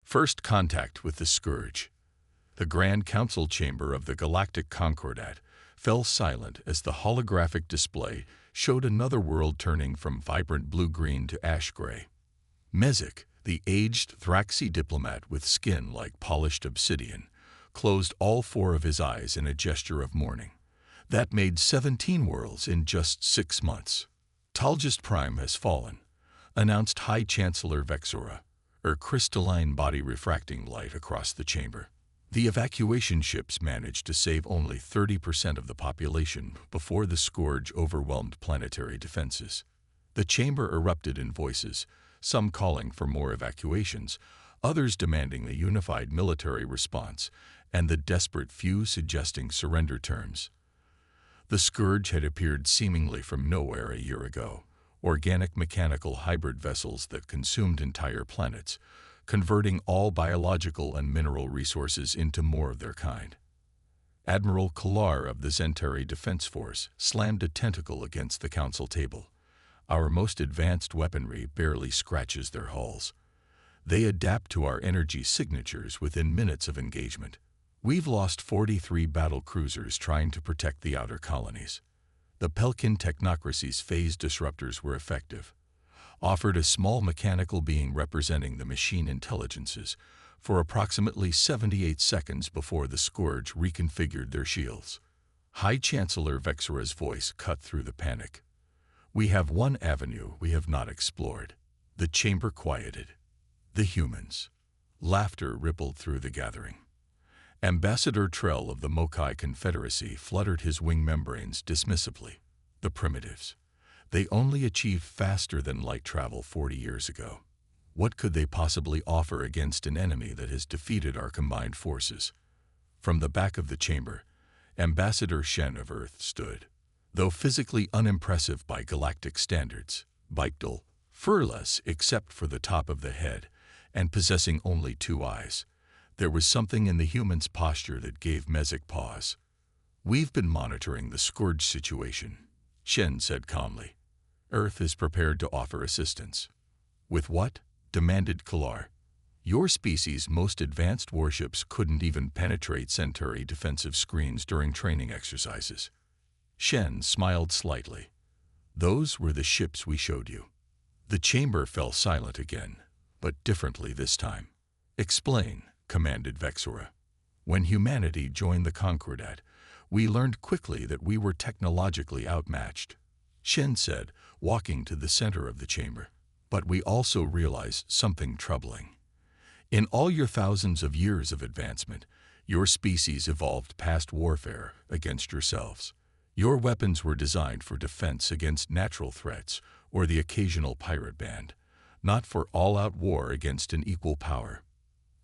First contact with the Scourge. The Grand Council chamber of the Galactic Concordat fell silent as the holographic display showed another world turning from vibrant blue-green to ash-gray. Mezek, the aged Thraxi diplomat with skin like polished obsidian, closed all four of his eyes in a gesture of mourning. That made 17 worlds in just 6 months. Talgist Prime has fallen, announced High Chancellor Vexora, her crystalline body refracting light across the chamber. The evacuation ships managed to save only 30% of the population before the Scourge overwhelmed planetary defenses. The chamber erupted in voices, some calling for more evacuations, others demanding a unified military response, and the desperate few suggesting surrender terms. The Scourge had appeared seemingly from nowhere a year ago, organic-mechanical hybrid vessels that consumed entire planets, converting all biological and mineral resources into more of their kind. Admiral Kalar of the Zentari Defense Force slammed a tentacle against the council table. Our most advanced weaponry barely scratches their hulls. They adapt to our energy signatures within minutes of engagement. We've lost 43 battle cruisers trying to protect the outer colonies. The Pelkin technocracy's phase disruptors were effective, offered a small mechanical being representing the machine intelligences for approximately 78 seconds before the Scourge reconfigured their shields. High Chancellor Vexora's voice cut through the panic. We have one avenue we have not explored. The chamber quieted. The humans. Laughter rippled through the gathering. Ambassador Trell of the Mokai Confederacy fluttered his wing membranes dismissively. The primitives. They only achieved faster-than-light travel 40 years ago. What could they possibly offer against an enemy that has defeated our combined forces? From the back of the chamber, Ambassador Shen of Earth stood. Though physically unimpressive by galactic standards, bipedal, furless except for the top of the head, and possessing only 2 eyes, there was something in the human's posture that gave Mezek pause. We've been monitoring the Scourge situation, Shen said calmly. Earth is prepared to offer assistance. With what? Demanded Kalar. Your species' most advanced warships couldn't even penetrate Centauri defensive screens during training exercises. Shen smiled slightly. Those were the ships we showed you. The chamber fell silent again, but differently this time. Explain, commanded Vexora. When humanity joined the Concordat, we learned quickly that we were technologically outmatched, Shen said, walking to the center of the chamber. But we also realized something troubling. In all your thousands of years of advancement, your species evolved past warfare against yourselves. Your weapons were designed for defense against natural threats or the occasional pirate band, not for all-out war against an equal power.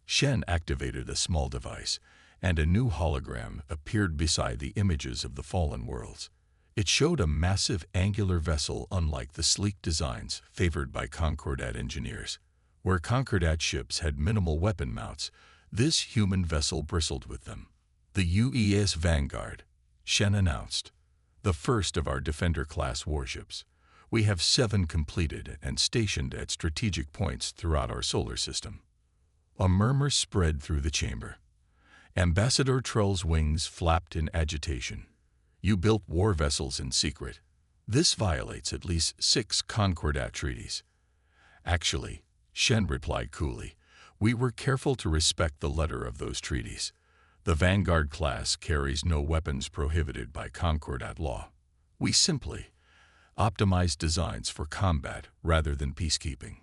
Shen activated a small device, and a new hologram appeared beside the images of the fallen worlds. It showed a massive angular vessel unlike the sleek designs favored by Concordat engineers. Where Concordat ships had minimal weapon mounts, this human vessel bristled with them. The UES Vanguard, Shen announced. The first of our Defender-class warships. We have 7 completed and stationed at strategic points throughout our solar system. A murmur spread through the chamber. Ambassador Trell's wings flapped in agitation. You built war vessels in secret. This violates at least 6 Concordat treaties. Actually, Shen replied coolly, we were careful to respect the letter of those treaties. The Vanguard class carries no weapons prohibited by Concordat law. We simply optimize designs for combat rather than peacekeeping.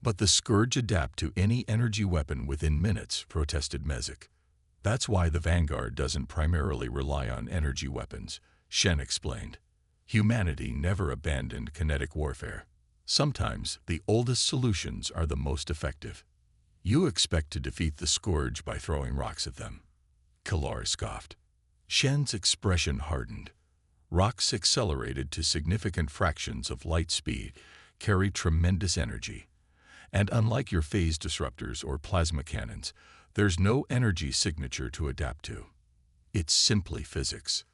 But the Scourge adapt to any energy weapon within minutes, protested Mezek. That's why the Vanguard doesn't primarily rely on energy weapons, Shen explained. Humanity never abandoned kinetic warfare. Sometimes the oldest solutions are the most effective. You expect to defeat the Scourge by throwing rocks at them. Kalar scoffed. Shen's expression hardened. Rocks accelerated to significant fractions of light speed, carry tremendous energy. And unlike your phase disruptors or plasma cannons, there's no energy signature to adapt to. It's simply physics.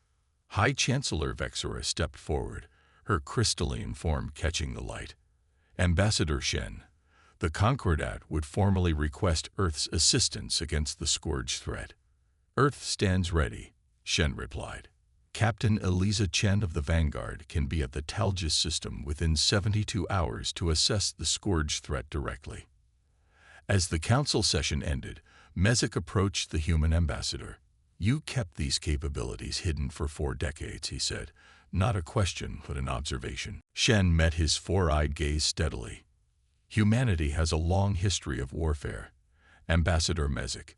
High Chancellor Vexora stepped forward, her crystalline form catching the light. Ambassador Shen, The Concordat would formally request Earth's assistance against the Scourge threat. "Earth stands ready," Shen replied. "Captain Eliza Chen of the Vanguard can be at the Talgis system within 72 hours to assess the Scourge threat directly." As the council session ended, Mezek approached the human ambassador. "You kept these capabilities hidden for 4 decades, he said. "Not a question, but an observation." Shen met his four-eyed gaze steadily. "Humanity has a long history of warfare, Ambassador Mezek.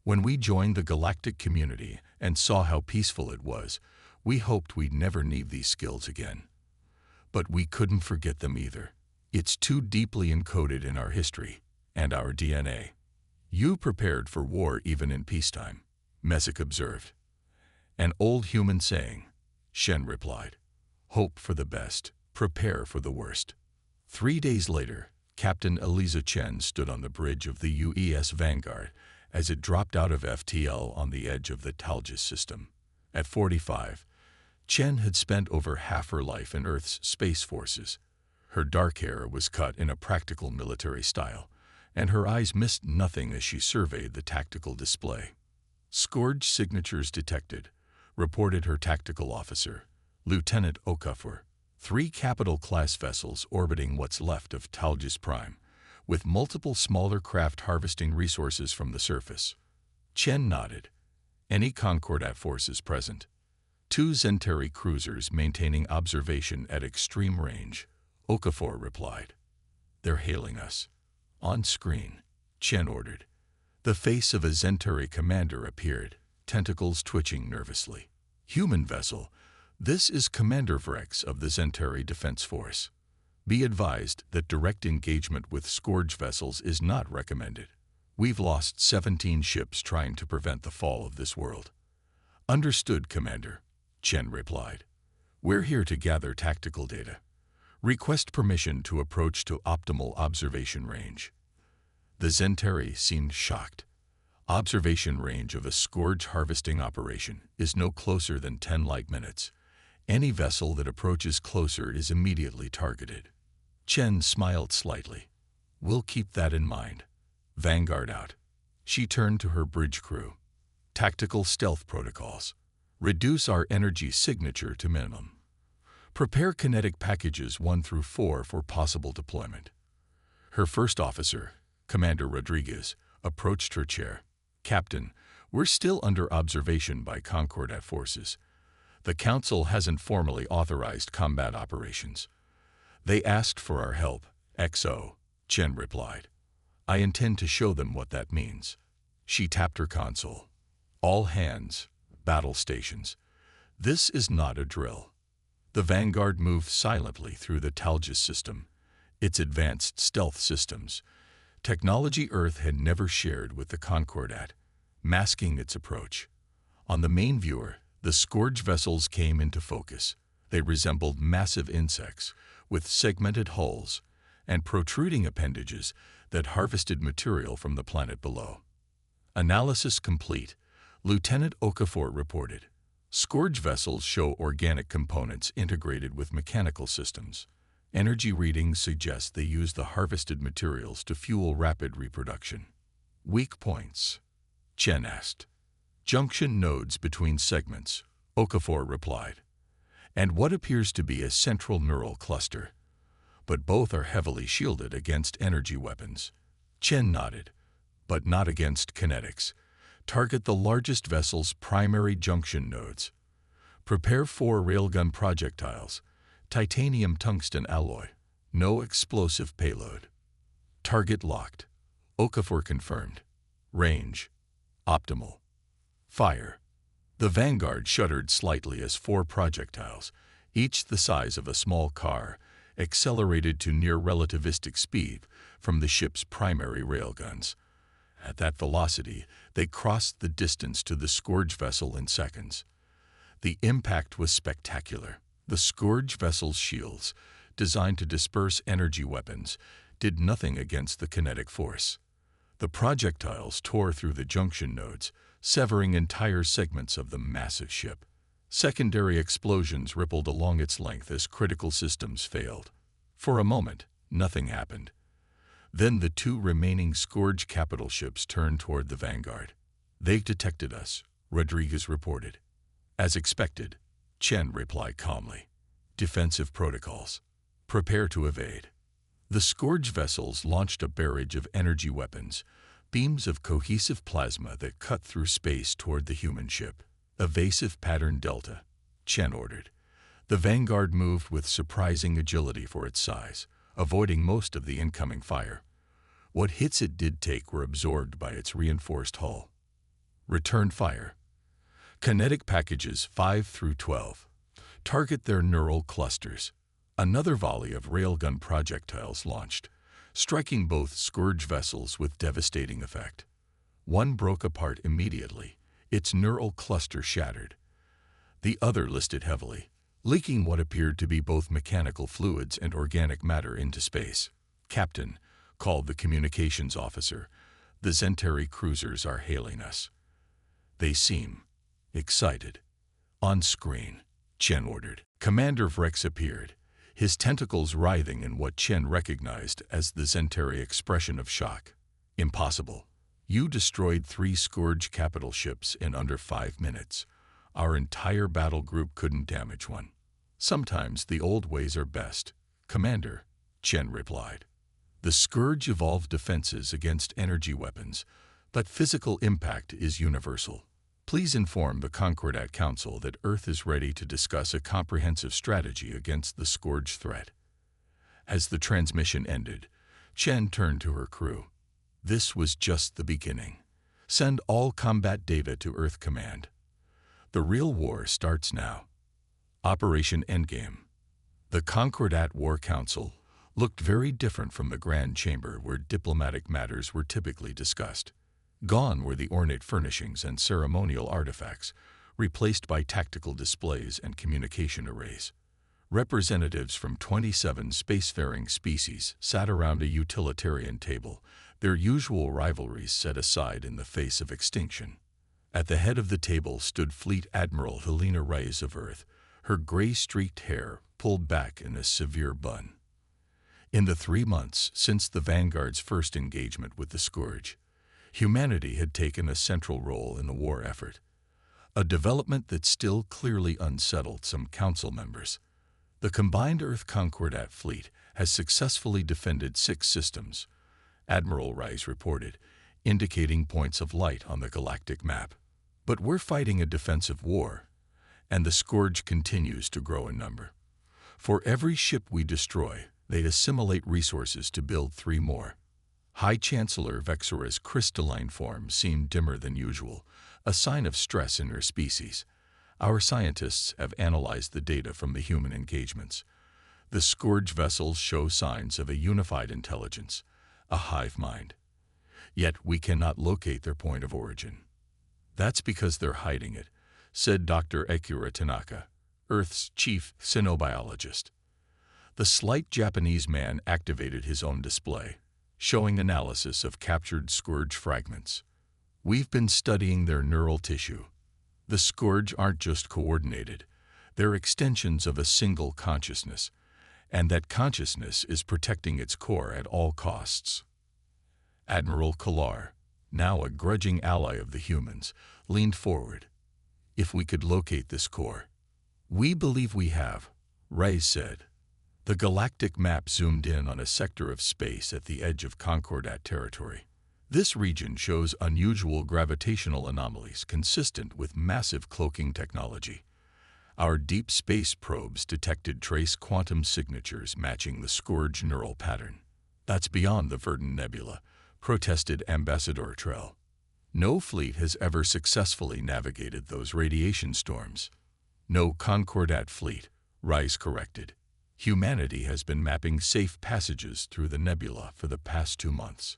When we joined the galactic community and saw how peaceful it was, we hoped we'd never need these skills again. But we couldn't forget them either. It's too deeply encoded in our history and our DNA." "You prepared for war even in peacetime," Mezek observed. "An old human saying," Shen replied. "Hope for the best, prepare for the worst." 3 days later, Captain Eliza Chen stood on the bridge of the UES Vanguard as it dropped out of FTL on the edge of the Talgis system. At 45, Chen had spent over half her life in Earth's space forces. Her dark hair was cut in a practical military style, and her eyes missed nothing as she surveyed the tactical display. "Scourge signatures detected," reported her tactical officer, Lieutenant Okafor. 3 capital-class vessels orbiting what's left of Talgis Prime, with multiple smaller craft harvesting resources from the surface. Chen nodded. "Any Concordat forces present?" 2 Zentari cruisers maintaining observation at extreme range, Okafor replied. "They're hailing us." "On screen," Chen ordered. The face of a Zentari commander appeared, tentacles twitching nervously. "Human vessel, this is Commander Vrex of the Zentari Defense Force. Be advised that direct engagement with Scourge vessels is not recommended. We've lost 17 ships trying to prevent the fall of this world." "Understood, Commander," Chen replied. "We're here to gather tactical data. Request permission to approach to optimal observation range." The Zentari seemed shocked. "Observation range of a Scourge harvesting operation is no closer than 10 light minutes. Any vessel that approaches closer is immediately targeted." Chen smiled slightly. "We'll keep that in mind. Vanguard out." She turned to her bridge crew. "Tactical stealth protocols. Reduce our energy signature to minimum. Prepare kinetic packages 1 through 4 for possible deployment." Her first officer, Commander Rodriguez, approached her chair. "Captain, we're still under observation by Concordat forces. The Council hasn't formally authorized combat operations. They asked for our help, XO, Chen replied. I intend to show them what that means." She tapped her console. "All hands, battle stations. This is not a drill." The Vanguard moved silently through the Talgis system, its advanced stealth systems, technology Earth had never shared with the Concordat, masking its approach. On the main viewer, the Scourge vessels came into focus. They resembled massive insects, with segmented hulls and protruding appendages that harvested material from the planet below. "Analysis complete," Lieutenant Okafor reported. "Scourge vessels show organic components integrated with mechanical systems. Energy readings suggest they use the harvested materials to fuel rapid reproduction." "Weak points?" Chen asked. "Junction nodes between segments," Okafor replied, "and what appears to be a central neural cluster. But both are heavily shielded against energy weapons." Chen nodded. "But not against kinetics. Target the largest vessel's primary junction nodes. Prepare 4 railgun projectiles, titanium tungsten alloy, no explosive payload." "Target locked," Okafor confirmed. "Range optimal. Fire." The Vanguard shuddered slightly as 4 projectiles, each the size of a small car, accelerated to near relativistic speed from the ship's primary railguns. At that velocity, they crossed the distance to the Scourge vessel in seconds. The impact was spectacular. The Scourge vessel's shields, designed to disperse energy weapons, did nothing against the kinetic force. The projectiles tore through the junction nodes, severing entire segments of the massive ship. Secondary explosions rippled along its length as critical systems failed. For a moment, nothing happened. Then the two remaining Scourge capital ships turned toward the Vanguard. "They detected us," Rodriguez reported. "As expected," Chen replied calmly. "Defensive protocols. Prepare to evade." The Scourge vessels launched a barrage of energy weapons, beams of cohesive plasma that cut through space toward the human ship. "Evasive pattern Delta," Chen ordered. The Vanguard moved with surprising agility for its size, avoiding most of the incoming fire. What hits it did take were absorbed by its reinforced hull. "Return fire. Kinetic packages 5 through 12. Target their neural clusters." Another volley of railgun projectiles launched, striking both Scourge vessels with devastating effect. One broke apart immediately, its neural cluster shattered. The other listed heavily, leaking what appeared to be both mechanical fluids and organic matter into space. "Captain," called the communications officer, "the Zentari cruisers are hailing us." "They seem excited." "On screen," Chen ordered. Commander Vrex appeared, his tentacles writhing in what Chen recognized as the Zentari expression of shock. "Impossible. You destroyed 3 Scourge capital ships in under 5 minutes. Our entire battle group couldn't damage one." "Sometimes the old ways are best, Commander," Chen replied. "The Scourge evolved defenses against energy weapons, but physical impact is universal. Please inform the Concordat Council that Earth is ready to discuss a comprehensive strategy against the Scourge threat." As the transmission ended, Chen turned to her crew. "This was just the beginning. Send all combat data to Earth Command. The real war starts now." Operation Endgame. The Concordat War Council looked very different from the Grand Chamber where diplomatic matters were typically discussed. Gone were the ornate furnishings and ceremonial artifacts, replaced by tactical displays and communication arrays. Representatives from 27 spacefaring species sat around a utilitarian table, their usual rivalries set aside in the face of extinction. At the head of the table stood Fleet Admiral Helena Reyes of Earth, her gray-streaked hair pulled back in a severe bun. In the 3 months since the Vanguard's first engagement with the Scourge, humanity had taken a central role in the war effort, a development that still clearly unsettled some council members. The combined Earth Concordat fleet has successfully defended 6 systems, Admiral Rice reported, indicating points of light on the galactic map. "But we're fighting a defensive war, and the Scourge continues to grow in number. For every ship we destroy, they assimilate resources to build 3 more." High Chancellor Vexora's crystalline form seemed dimmer than usual, a sign of stress in her species. "Our scientists have analyzed the data from the human engagements. The Scourge vessels show signs of a unified intelligence, a hive mind. Yet we cannot locate their point of origin." "That's because they're hiding it," said Dr. Akira Tanaka, Earth's chief xenobiologist. The slight Japanese man activated his own display, showing analysis of captured Scourge fragments. "We've been studying their neural tissue. The Scourge aren't just coordinated, they're extensions of a single consciousness, and that consciousness is protecting its core at all costs." Admiral Kalar, now a grudging ally of the humans, leaned forward. "If we could locate this core." "We believe we have," Reyes said. The galactic map zoomed in on a sector of space at the edge of Concordat territory. This region shows unusual gravitational anomalies consistent with massive cloaking technology. Our deep space probes detected trace quantum signatures matching the Scourge neural pattern. "That's beyond the Verdun Nebula," protested Ambassador Trell. "No fleet has ever successfully navigated those radiation storms." "No Concordat fleet," Rice corrected. "Humanity has been mapping safe passages through the nebula for the past 2 months.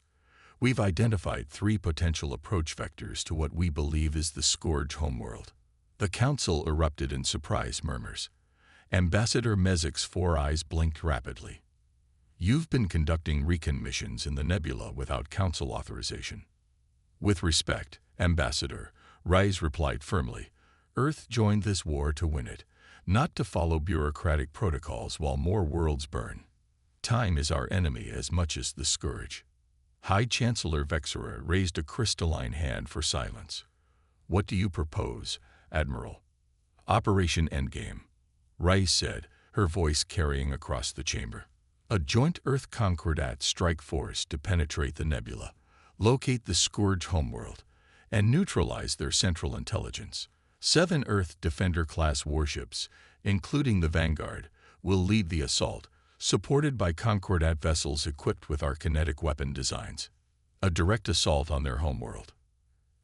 We've identified 3 potential approach vectors to what we believe is the Scourge homeworld." The council erupted in surprise murmurs. Ambassador Mezik's 4 eyes blinked rapidly. "You've been conducting recon missions in the nebula without council authorization." "With respect, Ambassador," Rice replied firmly, "Earth joined this war to win it, not to follow bureaucratic protocols while more worlds burn." Time is our enemy as much as the scourge. High Chancellor Vexera raised a crystalline hand for silence. What do you propose, Admiral? Operation Endgame, Rice said, her voice carrying across the chamber. A joint Earth Concordat strike force to penetrate the nebula, locate the Scourge homeworld, and neutralize their central intelligence. 7 Earth Defender-class warships, including the Vanguard, will lead the assault, supported by Concordat vessels equipped with our kinetic weapon designs. A direct assault on their homeworld.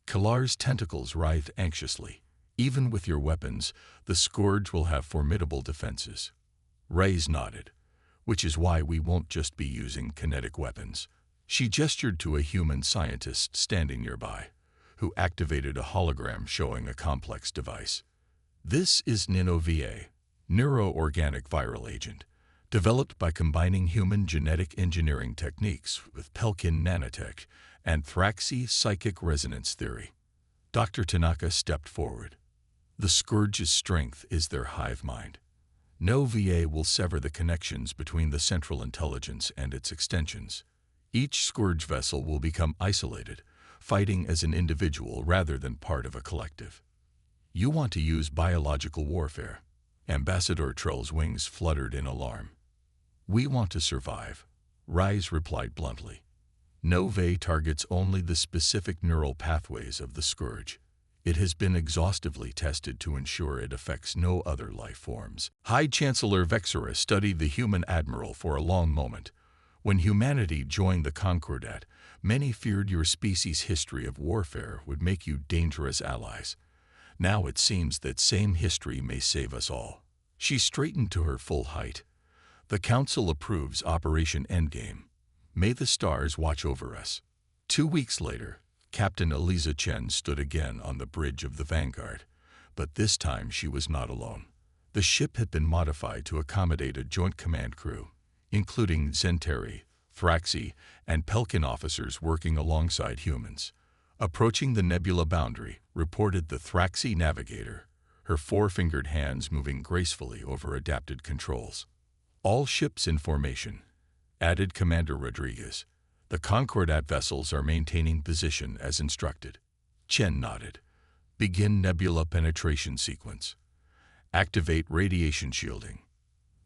Kalar's tentacles writhed anxiously. Even with your weapons, the Scourge will have formidable defenses. Reyes nodded. Which is why we won't just be using kinetic weapons. She gestured to a human scientist standing nearby, who activated a hologram showing a complex device. This is NinoVA, Neuro-Organic Viral Agent, developed by combining human genetic engineering techniques with Pelkin nanotech and Thraxi psychic resonance theory. Dr. Tanaka stepped forward. The Scourge's strength is their hive mind. No VA will sever the connections between the central intelligence and its extensions. Each Scourge vessel will become isolated, fighting as an individual rather than part of a collective. You want to use biological warfare. Ambassador Troll's wings fluttered in alarm. We want to survive, Rise replied bluntly. No VA targets only the specific neural pathways of the Scourge. It has been exhaustively tested to ensure it affects no other life forms. High Chancellor Vexera studied the human admiral for a long moment. When humanity joined the Concordat, many feared your species' history of warfare would make you dangerous allies. Now it seems that same history may save us all. She straightened to her full height. The Council approves Operation Endgame. May the stars watch over us. 2 weeks later, Captain Eliza Chen stood again on the bridge of the Vanguard, but this time she was not alone. The ship had been modified to accommodate a joint command crew, including Zenteri, Thraxi, and Pelkin officers working alongside humans. Approaching the nebula boundary, reported the Thraxi navigator, her 4-fingered hands moving gracefully over adapted controls. All ships in formation, added Commander Rodriguez. The Concordat vessels are maintaining position as instructed. Chen nodded. Begin nebula penetration sequence. Activate radiation shielding.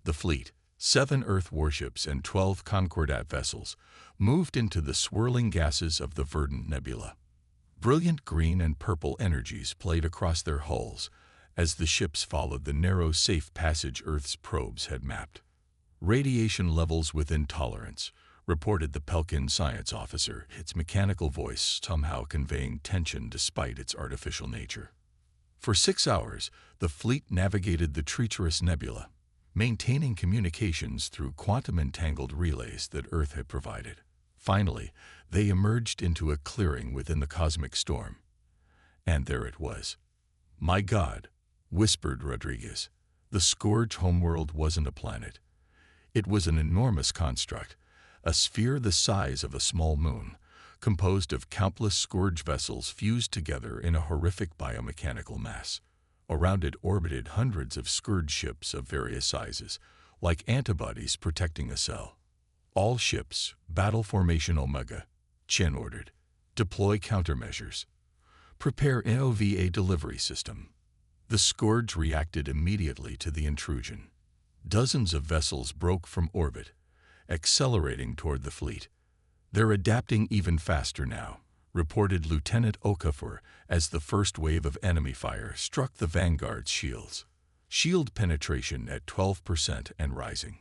The fleet, 7 Earth warships and 12 Concordat vessels, moved into the swirling gases of the verdant nebula. Brilliant green and purple energies played across their hulls as the ships followed the narrow safe passage Earth's probes had mapped. Radiation levels within tolerance, reported the Pelkin science officer, its mechanical voice somehow conveying tension despite its artificial nature. For 6 hours, the fleet navigated the treacherous nebula, maintaining communications through quantum-entangled relays that Earth had provided. Finally, they emerged into a clearing within the cosmic storm. And there it was. My God, whispered Rodriguez. The Scourge homeworld wasn't a planet. It was an enormous construct, a sphere the size of a small moon, composed of countless Scourge vessels fused together in a horrific biomechanical mass. Around it orbited hundreds of Scourge ships of various sizes, like antibodies protecting a cell. All ships, battle formation Omega, Chen ordered. Deploy countermeasures. Prepare NOVA delivery system. The Scourge reacted immediately to the intrusion. Dozens of vessels broke from orbit, accelerating toward the fleet. They're adapting even faster now, reported Lieutenant Okafor as the first wave of enemy fire struck the Vanguard's shields. Shield penetration at 12% and rising.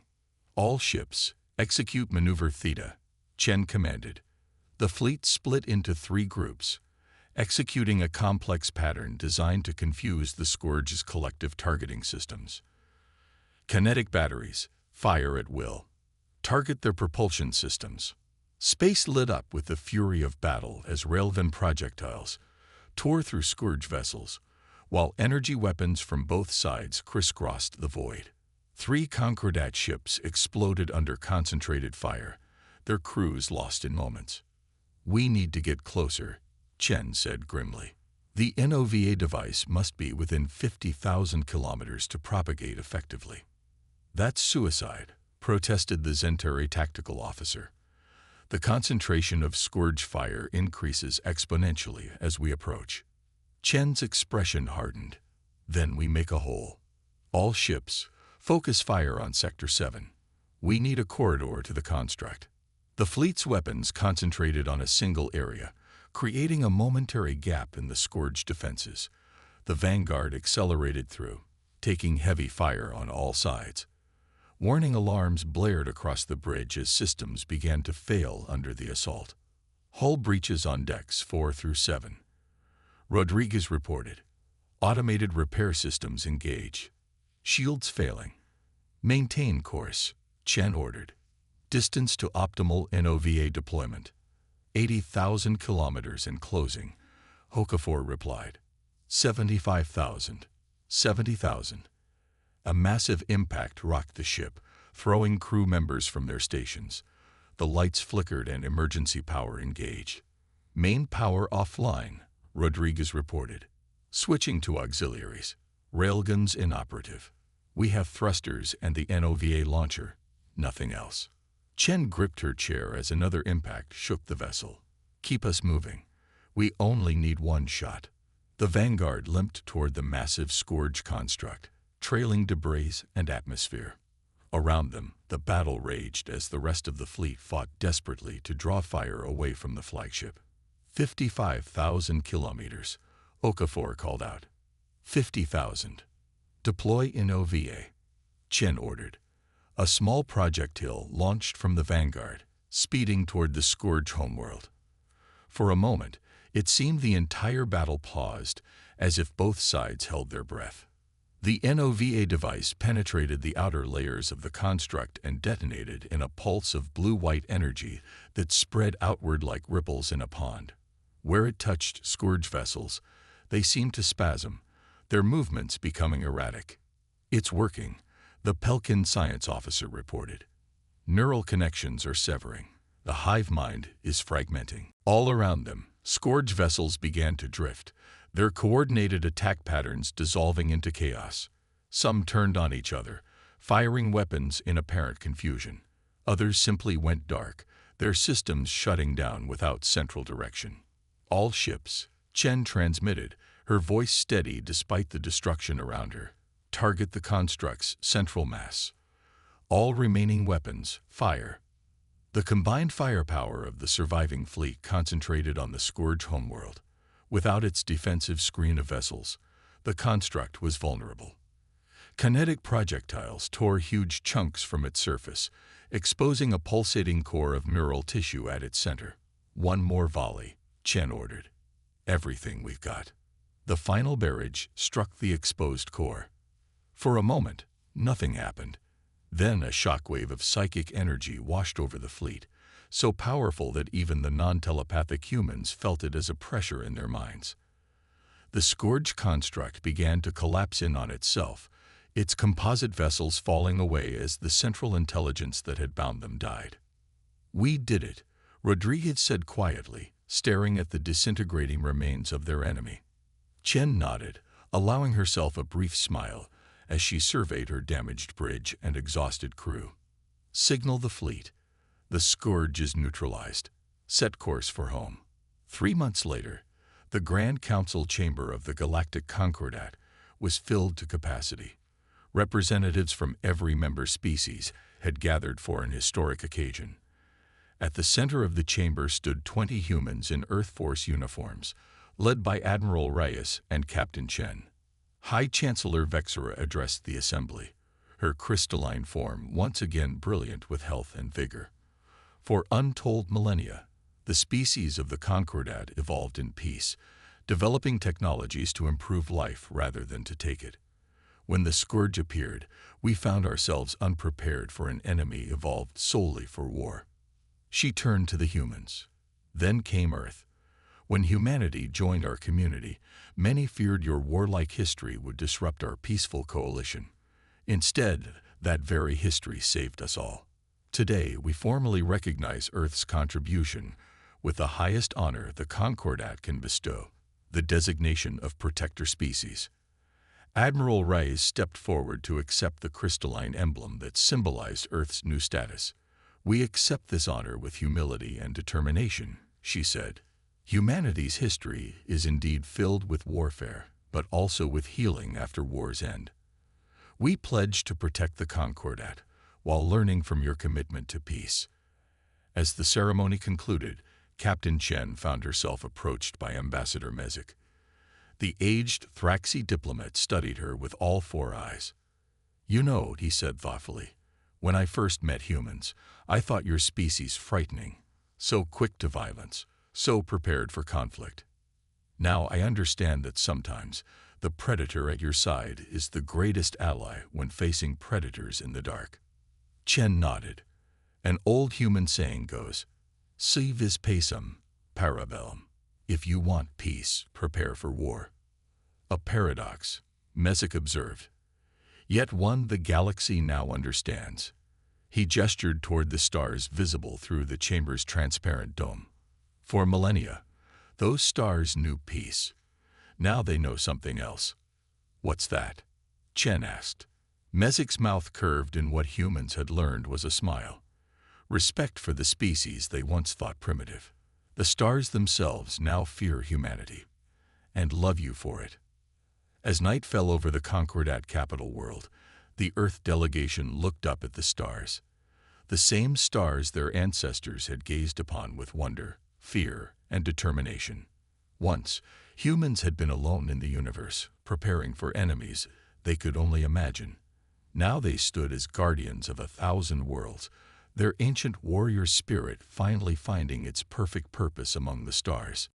All ships, execute maneuver Theta, Chen commanded. The fleet split into 3 groups, executing a complex pattern designed to confuse the Scourge's collective targeting systems. Kinetic batteries, fire at will. Target their propulsion systems. Space lit up with the fury of battle as railgun projectiles tore through Scourge vessels, while energy weapons from both sides crisscrossed the void. 3 Concordat ships exploded under concentrated fire, their crews lost in moments. We need to get closer, Chen said grimly. The NOVA device must be within 50,000 kilometers to propagate effectively. That's suicide, protested the Zentari tactical officer. The concentration of scourge fire increases exponentially as we approach. Chen's expression hardened. Then we make a hole. All ships, focus fire on Sector 7. We need a corridor to the construct. The fleet's weapons concentrated on a single area, creating a momentary gap in the scourge defenses. The vanguard accelerated through, taking heavy fire on all sides. Warning alarms blared across the bridge as systems began to fail under the assault. Hull breaches on decks 4 through 7. Rodriguez reported. Automated repair systems engage. Shields failing. Maintain course, Chen ordered. Distance to optimal NOVA deployment. 80,000 kilometers and closing, Okafor replied. 75,000. 70,000. A massive impact rocked the ship, throwing crew members from their stations. The lights flickered and emergency power engaged. Main power offline, Rodriguez reported. Switching to auxiliaries. Railguns inoperative. We have thrusters and the NOVA launcher. Nothing else. Chen gripped her chair as another impact shook the vessel. Keep us moving. We only need one shot. The vanguard limped toward the massive scourge construct, trailing debris and atmosphere. Around them, the battle raged as the rest of the fleet fought desperately to draw fire away from the flagship. 55,000 kilometers, Okafor called out. 50,000. Deploy NOVA, Chen ordered. A small projectile launched from the vanguard, speeding toward the scourge homeworld. For a moment, it seemed the entire battle paused, as if both sides held their breath. The NOVA device penetrated the outer layers of the construct and detonated in a pulse of blue-white energy that spread outward like ripples in a pond. Where it touched scourge vessels, they seemed to spasm, their movements becoming erratic. It's working, the Pelkin science officer reported. Neural connections are severing. The hive mind is fragmenting. All around them, scourge vessels began to drift, their coordinated attack patterns dissolving into chaos. Some turned on each other, firing weapons in apparent confusion. Others simply went dark, their systems shutting down without central direction. All ships, Chen transmitted, her voice steady despite the destruction around her. Target the construct's central mass. All remaining weapons, fire. The combined firepower of the surviving fleet concentrated on the scourge homeworld. Without its defensive screen of vessels, the construct was vulnerable. Kinetic projectiles tore huge chunks from its surface, exposing a pulsating core of neural tissue at its center. One more volley, Chen ordered. Everything we've got. The final barrage struck the exposed core. For a moment, nothing happened. Then a shockwave of psychic energy washed over the fleet, so powerful that even the non-telepathic humans felt it as a pressure in their minds. The scourge construct began to collapse in on itself, its composite vessels falling away as the central intelligence that had bound them died. We did it, Rodriguez said quietly, staring at the disintegrating remains of their enemy. Chen nodded, allowing herself a brief smile as she surveyed her damaged bridge and exhausted crew. Signal the fleet. The scourge is neutralized. Set course for home. 3 months later, the Grand Council chamber of the Galactic Concordat was filled to capacity. Representatives from every member species had gathered for an historic occasion. At the center of the chamber stood 20 humans in Earth Force uniforms, led by Admiral Reyes and Captain Chen. High Chancellor Vexera addressed the assembly, her crystalline form once again brilliant with health and vigor. For untold millennia, the species of the Concordat evolved in peace, developing technologies to improve life rather than to take it. When the scourge appeared, we found ourselves unprepared for an enemy evolved solely for war. She turned to the humans. Then came Earth. When humanity joined our community, many feared your warlike history would disrupt our peaceful coalition. Instead, that very history saved us all. Today, we formally recognize Earth's contribution with the highest honor the Concordat can bestow, the designation of protector species. Admiral Reyes stepped forward to accept the crystalline emblem that symbolized Earth's new status. "We accept this honor with humility and determination," she said. "Humanity's history is indeed filled with warfare, but also with healing after war's end. We pledge to protect the Concordat while learning from your commitment to peace." As the ceremony concluded, Captain Chen found herself approached by Ambassador Mezek. The aged Thraxi diplomat studied her with all four eyes. "You know," he said thoughtfully, "when I first met humans, I thought your species frightening, so quick to violence, so prepared for conflict. Now I understand that sometimes the predator at your side is the greatest ally when facing predators in the dark." Chen nodded. "An old human saying goes, si vis pacem, para bellum. If you want peace, prepare for war." "A paradox," Mezek observed, "yet one the galaxy now understands." He gestured toward the stars visible through the chamber's transparent dome. "For millennia, those stars knew peace. Now they know something else." "What's that?" Chen asked. Mezek's mouth curved in what humans had learned was a smile. "Respect for the species they once thought primitive. The stars themselves now fear humanity, and love you for it." As night fell over the Concordat capital world, the Earth delegation looked up at the stars. The same stars their ancestors had gazed upon with wonder, fear, and determination. Once, humans had been alone in the universe, preparing for enemies they could only imagine. Now they stood as guardians of 1,000 worlds, their ancient warrior spirit finally finding its perfect purpose among the stars.